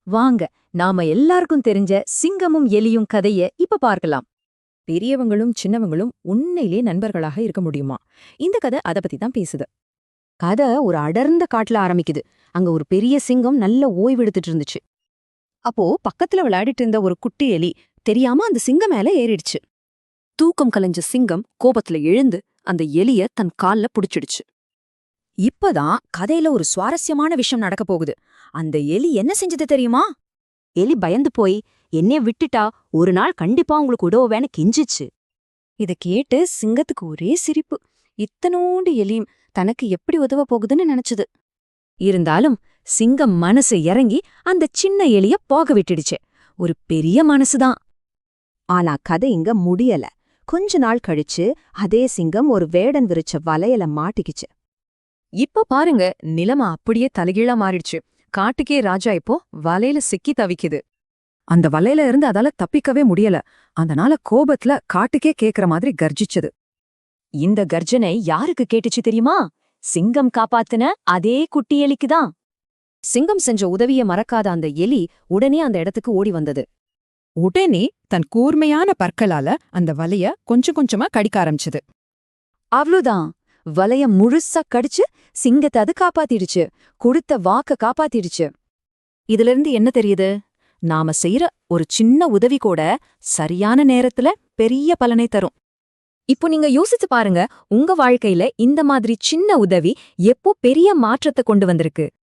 வாங்க, நாம எல்லாருக்கும் தெரிஞ்ச சிங்கமும் எலியும் கதைய இப்ப பார்க்கலாம். பெரியவங்களும் சின்னவங்களும் உண்மையிலே நண்பர்களாக இருக்க முடியுமா? இந்த கதை அத பத்தி தான் பேசுது. கதை ஒரு அடர்ந்த காட்டுல ஆரம்பிக்குது. அங்க ஒரு பெரிய சிங்கம் நல்ல ஓய்வெடுத்துட்டு இருந்துச்சு. அப்போ பக்கத்துல விளையாடிட்டு இருந்த ஒரு குட்டி எலி தெரியாம அந்த சிங்கம் மேல ஏறிடுச்சு. தூக்கம் கலைஞ்ச சிங்கம் கோபத்துல எழுந்து அந்த எலிய தன் கால்ல புடிச்சிடுச்சு. இப்பதான் கதையில ஒரு சுவாரஸ்யமான விஷயம் நடக்க போகுது. அந்த எலி என்ன செஞ்சது தெரியுமா? எலி பயந்து போய் என்னைய விட்டுட்டா ஒரு நாள் கண்டிப்பா உங்களுக்கு உதவுவேன்னு கெஞ்சிச்சு. இத கேட்டு சிங்கத்துக்கு ஒரே சிரிப்பு. இத்தனோண்டு எலியும் தனக்கு எப்படி உதவ போகுதுன்னு நினைச்சது. இருந்தாலும் சிங்கம் மனசு இறங்கி அந்த சின்ன எலிய போக விட்டுடுச்சு. ஒரு பெரிய மனசுதான். ஆனா கதை இங்க முடியல. கொஞ்ச நாள் கழிச்சு அதே சிங்கம் ஒரு வேடன் விரிச்ச வலையில மாட்டிக்கிச்சு. இப்ப பாருங்க, நிலைமை அப்படியே தலைகீழா மாறிடுச்சு. காட்டுக்கே ராஜா இப்போ வலையில சிக்கி தவிக்குது. அந்த வலையில இருந்து அதால தப்பிக்கவே முடியல. அதனால கோபத்துல காட்டுக்கே கேக்குற மாதிரி கர்ஜிச்சது. இந்த கர்ஜனை யாருக்கு கேட்டுச்சு தெரியுமா? சிங்கம் காப்பாத்துன அதே குட்டி எலிக்குதான். சிங்கம் செஞ்ச உதவிய மறக்காத அந்த எலி உடனே அந்த இடத்துக்கு ஓடி வந்தது. உடனே தன் கூர்மையான பற்களால அந்த வலைய கொஞ்சம் கொஞ்சமா கடிக்க ஆரம்பிச்சது. அவ்வளவுதான். வலைய முழுசா கடிச்சு சிங்கத்தை அது காப்பாத்திடுச்சு. கொடுத்த வாக்க காப்பாத்திடுச்சு. இதுல இருந்து என்ன தெரியுது? நாம செய்யற ஒரு சின்ன உதவி கூட சரியான நேரத்துல பெரிய பலனை தரும். இப்போ நீங்க யோசிச்சு பாருங்க, உங்க வாழ்க்கையில இந்த மாதிரி சின்ன உதவி எப்போ பெரிய மாற்றத்தை கொண்டு வந்திருக்கு.